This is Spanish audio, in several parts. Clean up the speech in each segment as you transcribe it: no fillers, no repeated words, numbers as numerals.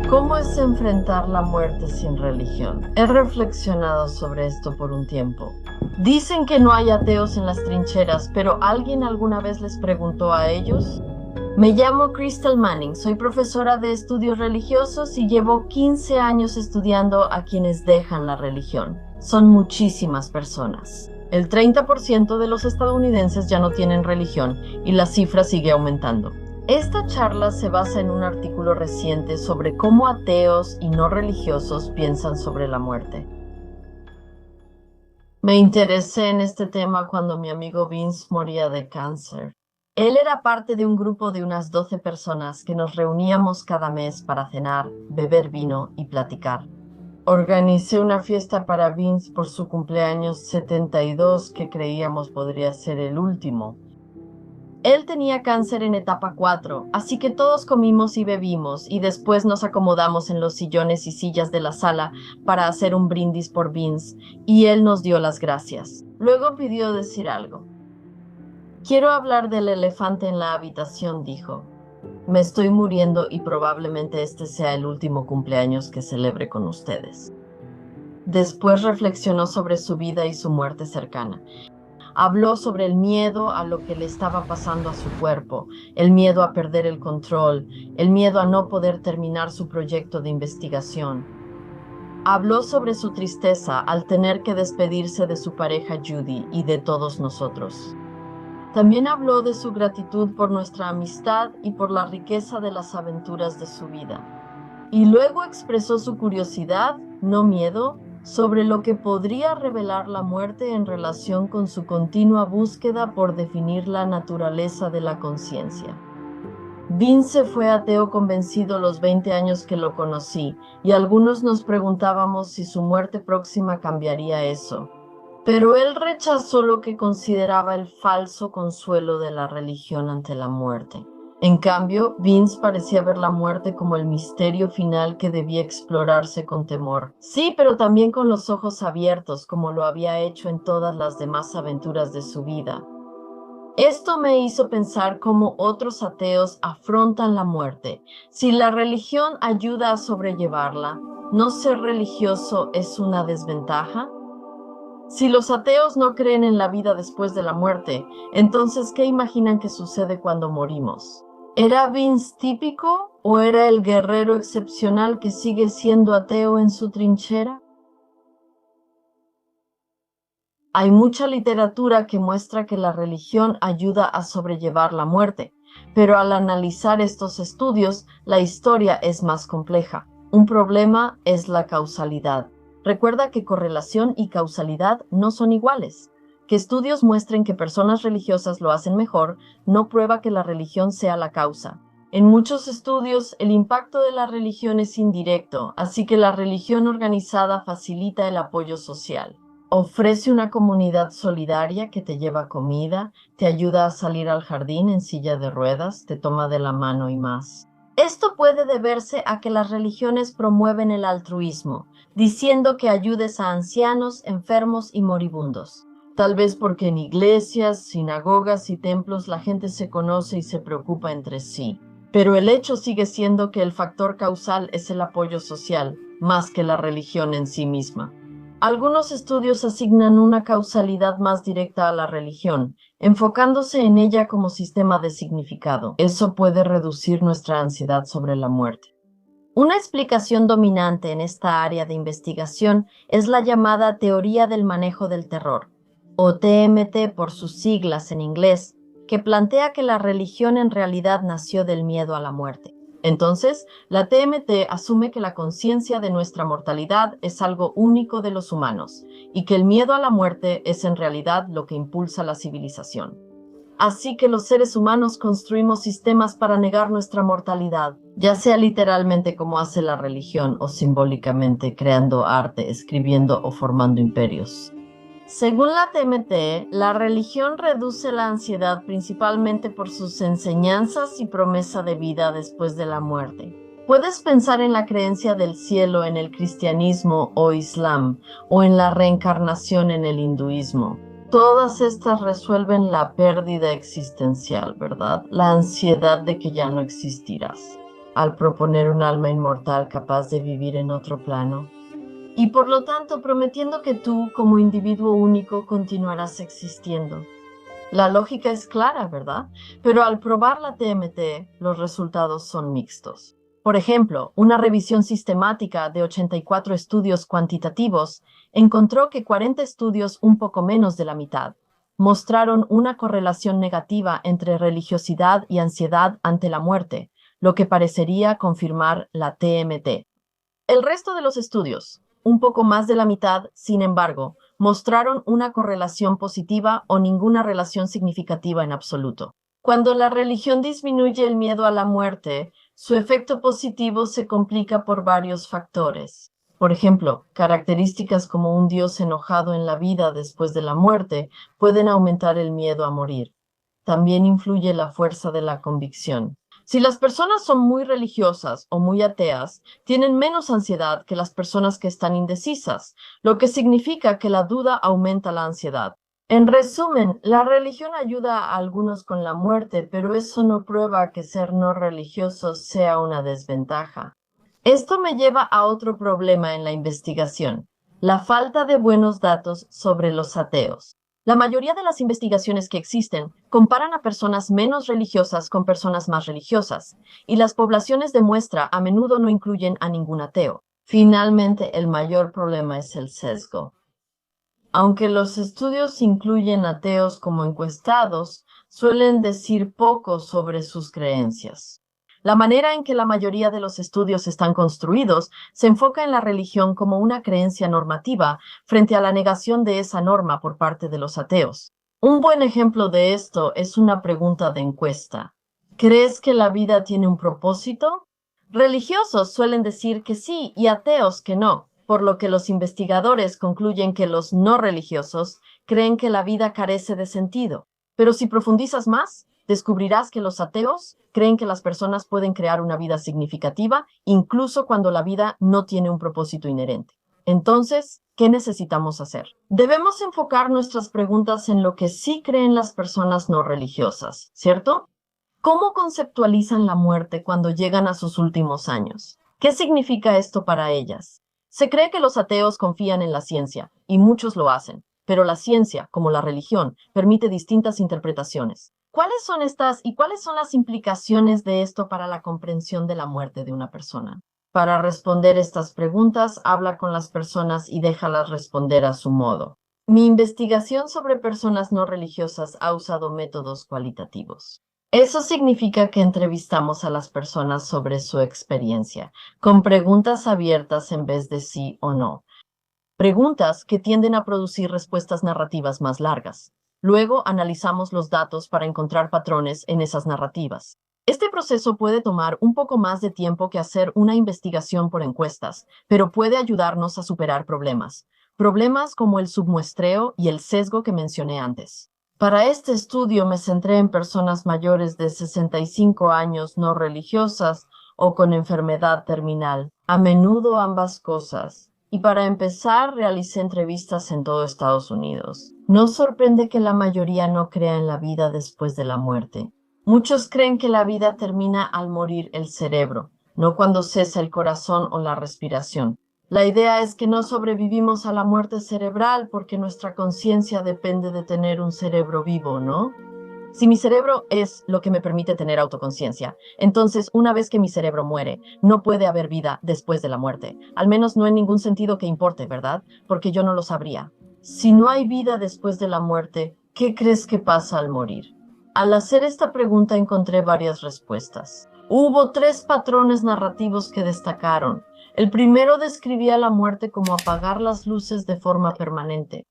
¿Cómo es enfrentar la muerte sin religión? He reflexionado sobre esto por un tiempo. Dicen que no hay ateos en las trincheras, pero ¿alguien alguna vez les preguntó a ellos? Me llamo Crystal Manning, soy profesora de estudios religiosos y llevo 15 años estudiando a quienes dejan la religión. Son muchísimas personas. El 30% de los estadounidenses ya no tienen religión y la cifra sigue aumentando. Esta charla se basa en un artículo reciente sobre cómo ateos y no religiosos piensan sobre la muerte. Me interesé en este tema cuando mi amigo Vince moría de cáncer. Él era parte de un grupo de unas 12 personas que nos reuníamos cada mes para cenar, beber vino y platicar. Organicé una fiesta para Vince por su cumpleaños 72 que creíamos podría ser el último. Él tenía cáncer en etapa 4, así que todos comimos y bebimos y después nos acomodamos en los sillones y sillas de la sala para hacer un brindis por Vince y él nos dio las gracias. Luego pidió decir algo. Quiero hablar del elefante en la habitación, dijo. Me estoy muriendo y probablemente este sea el último cumpleaños que celebre con ustedes. Después reflexionó sobre su vida y su muerte cercana. Habló sobre el miedo a lo que le estaba pasando a su cuerpo, el miedo a perder el control, el miedo a no poder terminar su proyecto de investigación. Habló sobre su tristeza al tener que despedirse de su pareja Judy y de todos nosotros. También habló de su gratitud por nuestra amistad y por la riqueza de las aventuras de su vida. Y luego expresó su curiosidad, no miedo, sobre lo que podría revelar la muerte en relación con su continua búsqueda por definir la naturaleza de la conciencia. Vince fue ateo convencido los 20 años que lo conocí, y algunos nos preguntábamos si su muerte próxima cambiaría eso. Pero él rechazó lo que consideraba el falso consuelo de la religión ante la muerte. En cambio, Vince parecía ver la muerte como el misterio final que debía explorarse con temor. Sí, pero también con los ojos abiertos, como lo había hecho en todas las demás aventuras de su vida. Esto me hizo pensar cómo otros ateos afrontan la muerte. Si la religión ayuda a sobrellevarla, ¿no ser religioso es una desventaja? Si los ateos no creen en la vida después de la muerte, entonces, ¿qué imaginan que sucede cuando morimos? ¿Era Vince típico o era el guerrero excepcional que sigue siendo ateo en su trinchera? Hay mucha literatura que muestra que la religión ayuda a sobrellevar la muerte, pero al analizar estos estudios, la historia es más compleja. Un problema es la causalidad. Recuerda que correlación y causalidad no son iguales. Que estudios muestren que personas religiosas lo hacen mejor no prueba que la religión sea la causa. En muchos estudios, el impacto de la religión es indirecto, así que la religión organizada facilita el apoyo social. Ofrece una comunidad solidaria que te lleva comida, te ayuda a salir al jardín en silla de ruedas, te toma de la mano y más. Esto puede deberse a que las religiones promueven el altruismo, diciendo que ayudes a ancianos, enfermos y moribundos. Tal vez porque en iglesias, sinagogas y templos la gente se conoce y se preocupa entre sí. Pero el hecho sigue siendo que el factor causal es el apoyo social, más que la religión en sí misma. Algunos estudios asignan una causalidad más directa a la religión, enfocándose en ella como sistema de significado. Eso puede reducir nuestra ansiedad sobre la muerte. Una explicación dominante en esta área de investigación es la llamada teoría del manejo del terror, o TMT por sus siglas en inglés, que plantea que la religión en realidad nació del miedo a la muerte. Entonces, la TMT asume que la conciencia de nuestra mortalidad es algo único de los humanos y que el miedo a la muerte es en realidad lo que impulsa la civilización. Así que los seres humanos construimos sistemas para negar nuestra mortalidad, ya sea literalmente como hace la religión o simbólicamente creando arte, escribiendo o formando imperios. Según la TMT, la religión reduce la ansiedad principalmente por sus enseñanzas y promesa de vida después de la muerte. Puedes pensar en la creencia del cielo en el cristianismo o islam, o en la reencarnación en el hinduismo. Todas estas resuelven la pérdida existencial, ¿verdad? La ansiedad de que ya no existirás. al proponer un alma inmortal capaz de vivir en otro plano, y por lo tanto prometiendo que tú, como individuo único, continuarás existiendo. La lógica es clara, ¿verdad? Pero al probar la TMT, los resultados son mixtos. Por ejemplo, una revisión sistemática de 84 estudios cuantitativos encontró que 40 estudios, un poco menos de la mitad, mostraron una correlación negativa entre religiosidad y ansiedad ante la muerte, lo que parecería confirmar la TMT. El resto de los estudios, un poco más de la mitad, sin embargo, mostraron una correlación positiva o ninguna relación significativa en absoluto. Cuando la religión disminuye el miedo a la muerte, su efecto positivo se complica por varios factores. Por ejemplo, características como un Dios enojado en la vida después de la muerte pueden aumentar el miedo a morir. También influye la fuerza de la convicción. Si las personas son muy religiosas o muy ateas, tienen menos ansiedad que las personas que están indecisas, lo que significa que la duda aumenta la ansiedad. En resumen, la religión ayuda a algunos con la muerte, pero eso no prueba que ser no religioso sea una desventaja. Esto me lleva a otro problema en la investigación, la falta de buenos datos sobre los ateos. La mayoría de las investigaciones que existen comparan a personas menos religiosas con personas más religiosas, y las poblaciones de muestra a menudo no incluyen a ningún ateo. Finalmente, el mayor problema es el sesgo. Aunque los estudios incluyen ateos como encuestados, suelen decir poco sobre sus creencias. La manera en que la mayoría de los estudios están construidos se enfoca en la religión como una creencia normativa frente a la negación de esa norma por parte de los ateos. Un buen ejemplo de esto es una pregunta de encuesta. ¿Crees que la vida tiene un propósito? Religiosos suelen decir que sí y ateos que no, por lo que los investigadores concluyen que los no religiosos creen que la vida carece de sentido. Pero si profundizas más, descubrirás que los ateos creen que las personas pueden crear una vida significativa, incluso cuando la vida no tiene un propósito inherente. Entonces, ¿qué necesitamos hacer? Debemos enfocar nuestras preguntas en lo que sí creen las personas no religiosas, ¿cierto? ¿Cómo conceptualizan la muerte cuando llegan a sus últimos años? ¿Qué significa esto para ellas? Se cree que los ateos confían en la ciencia, y muchos lo hacen, pero la ciencia, como la religión, permite distintas interpretaciones. ¿Cuáles son estas y cuáles son las implicaciones de esto para la comprensión de la muerte de una persona? Para responder estas preguntas, habla con las personas y déjalas responder a su modo. Mi investigación sobre personas no religiosas ha usado métodos cualitativos. Eso significa que entrevistamos a las personas sobre su experiencia, con preguntas abiertas en vez de sí o no. Preguntas que tienden a producir respuestas narrativas más largas. Luego analizamos los datos para encontrar patrones en esas narrativas. Este proceso puede tomar un poco más de tiempo que hacer una investigación por encuestas, pero puede ayudarnos a superar problemas. Problemas como el submuestreo y el sesgo que mencioné antes. Para este estudio me centré en personas mayores de 65 años no religiosas o con enfermedad terminal, a menudo ambas cosas. Y para empezar, realicé entrevistas en todo Estados Unidos. No sorprende que la mayoría no crea en la vida después de la muerte. Muchos creen que la vida termina al morir el cerebro, no cuando cesa el corazón o la respiración. La idea es que no sobrevivimos a la muerte cerebral porque nuestra conciencia depende de tener un cerebro vivo, ¿no? Si mi cerebro es lo que me permite tener autoconciencia, entonces una vez que mi cerebro muere, no puede haber vida después de la muerte. Al menos no en ningún sentido que importe, ¿verdad? Porque yo no lo sabría. Si no hay vida después de la muerte, ¿qué crees que pasa al morir? Al hacer esta pregunta encontré varias respuestas. Hubo 3 patrones narrativos que destacaron. El primero describía la muerte como apagar las luces de forma permanente.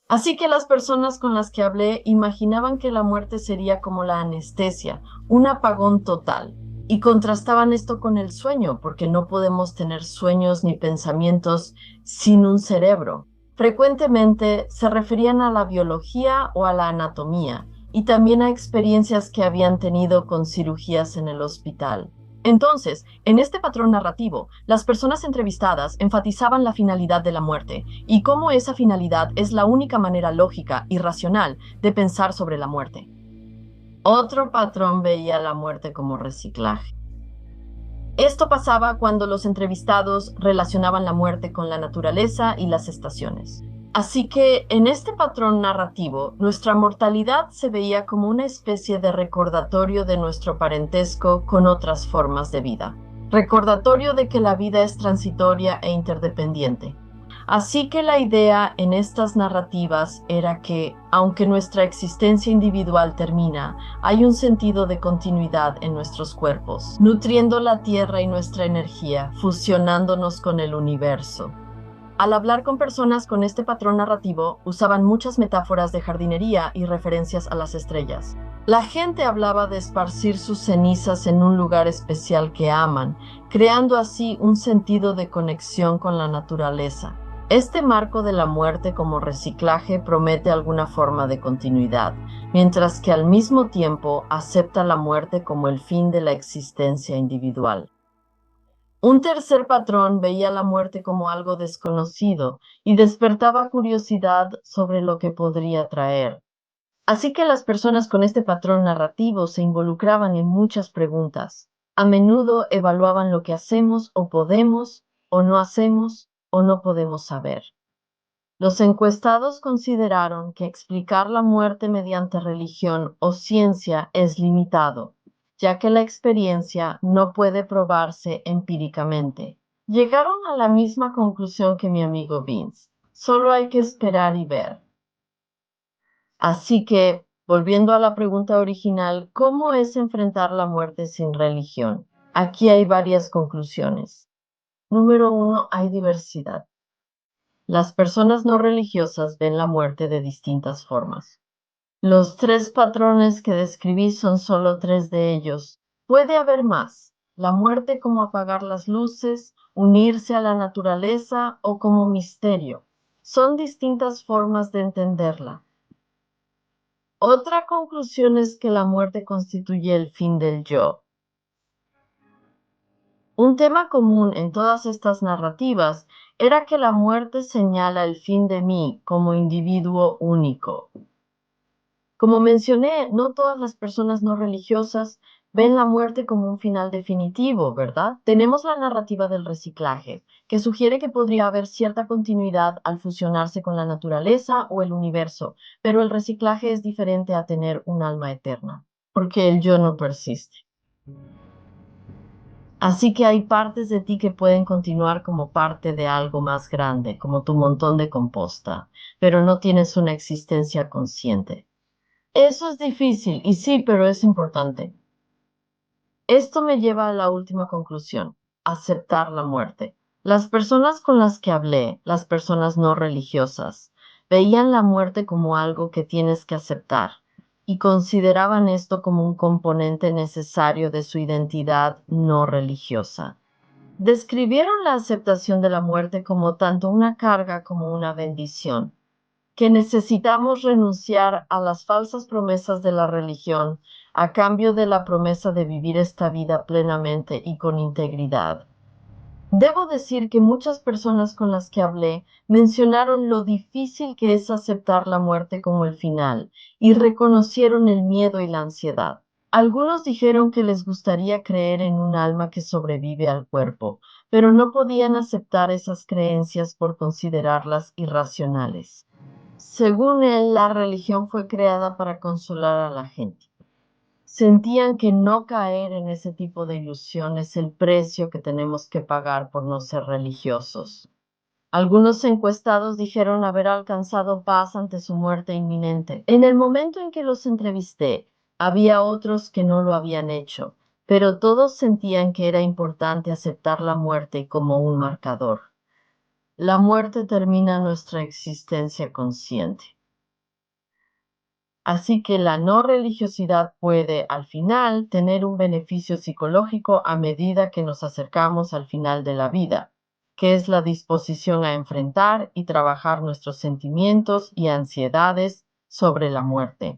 Así que las personas con las que hablé imaginaban que la muerte sería como la anestesia, un apagón total, y contrastaban esto con el sueño, porque no podemos tener sueños ni pensamientos sin un cerebro. Frecuentemente se referían a la biología o a la anatomía, y también a experiencias que habían tenido con cirugías en el hospital. Entonces, en este patrón narrativo, las personas entrevistadas enfatizaban la finalidad de la muerte y cómo esa finalidad es la única manera lógica y racional de pensar sobre la muerte. Otro patrón veía la muerte como reciclaje. Esto pasaba cuando los entrevistados relacionaban la muerte con la naturaleza y las estaciones. Así que en este patrón narrativo, nuestra mortalidad se veía como una especie de recordatorio de nuestro parentesco con otras formas de vida. Recordatorio de que la vida es transitoria e interdependiente. Así que la idea en estas narrativas era que, aunque nuestra existencia individual termina, hay un sentido de continuidad en nuestros cuerpos, nutriendo la tierra y nuestra energía, fusionándonos con el universo. Al hablar con personas con este patrón narrativo, usaban muchas metáforas de jardinería y referencias a las estrellas. La gente hablaba de esparcir sus cenizas en un lugar especial que aman, creando así un sentido de conexión con la naturaleza. Este marco de la muerte como reciclaje promete alguna forma de continuidad, mientras que al mismo tiempo acepta la muerte como el fin de la existencia individual. Un tercer patrón veía la muerte como algo desconocido y despertaba curiosidad sobre lo que podría traer. Así que las personas con este patrón narrativo se involucraban en muchas preguntas. A menudo evaluaban lo que hacemos o no podemos saber. Los encuestados consideraron que explicar la muerte mediante religión o ciencia es limitado, ya que la experiencia no puede probarse empíricamente. Llegaron a la misma conclusión que mi amigo Vince. Solo hay que esperar y ver. Así que, volviendo a la pregunta original, ¿cómo es enfrentar la muerte sin religión? Aquí hay varias conclusiones. Número uno, hay diversidad. Las personas no religiosas ven la muerte de distintas formas. Los tres patrones que describí son solo tres de ellos. Puede haber más. La muerte como apagar las luces, unirse a la naturaleza o como misterio. Son distintas formas de entenderla. Otra conclusión es que la muerte constituye el fin del yo. Un tema común en todas estas narrativas era que la muerte señala el fin de mí como individuo único. Como mencioné, no todas las personas no religiosas ven la muerte como un final definitivo, ¿verdad? Tenemos la narrativa del reciclaje, que sugiere que podría haber cierta continuidad al fusionarse con la naturaleza o el universo, pero el reciclaje es diferente a tener un alma eterna, porque el yo no persiste. Así que hay partes de ti que pueden continuar como parte de algo más grande, como tu montón de composta, pero no tienes una existencia consciente. Eso es difícil, y sí, pero es importante. Esto me lleva a la última conclusión, aceptar la muerte. Las personas con las que hablé, las personas no religiosas, veían la muerte como algo que tienes que aceptar y consideraban esto como un componente necesario de su identidad no religiosa. Describieron la aceptación de la muerte como tanto una carga como una bendición, que necesitamos renunciar a las falsas promesas de la religión a cambio de la promesa de vivir esta vida plenamente y con integridad. Debo decir que muchas personas con las que hablé mencionaron lo difícil que es aceptar la muerte como el final y reconocieron el miedo y la ansiedad. Algunos dijeron que les gustaría creer en un alma que sobrevive al cuerpo, pero no podían aceptar esas creencias por considerarlas irracionales. Según él, la religión fue creada para consolar a la gente. Sentían que no caer en ese tipo de ilusión es el precio que tenemos que pagar por no ser religiosos. Algunos encuestados dijeron haber alcanzado paz ante su muerte inminente. En el momento en que los entrevisté, había otros que no lo habían hecho, pero todos sentían que era importante aceptar la muerte como un marcador. La muerte termina nuestra existencia consciente. Así que la no religiosidad puede, al final, tener un beneficio psicológico a medida que nos acercamos al final de la vida, que es la disposición a enfrentar y trabajar nuestros sentimientos y ansiedades sobre la muerte.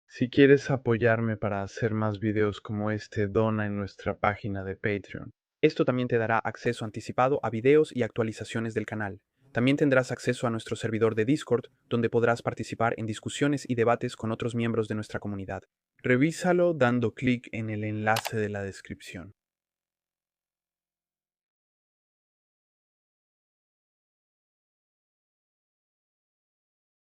Si quieres apoyarme para hacer más videos como este, dona en nuestra página de Patreon. Esto también te dará acceso anticipado a videos y actualizaciones del canal. También tendrás acceso a nuestro servidor de Discord, donde podrás participar en discusiones y debates con otros miembros de nuestra comunidad. Revísalo dando clic en el enlace de la descripción.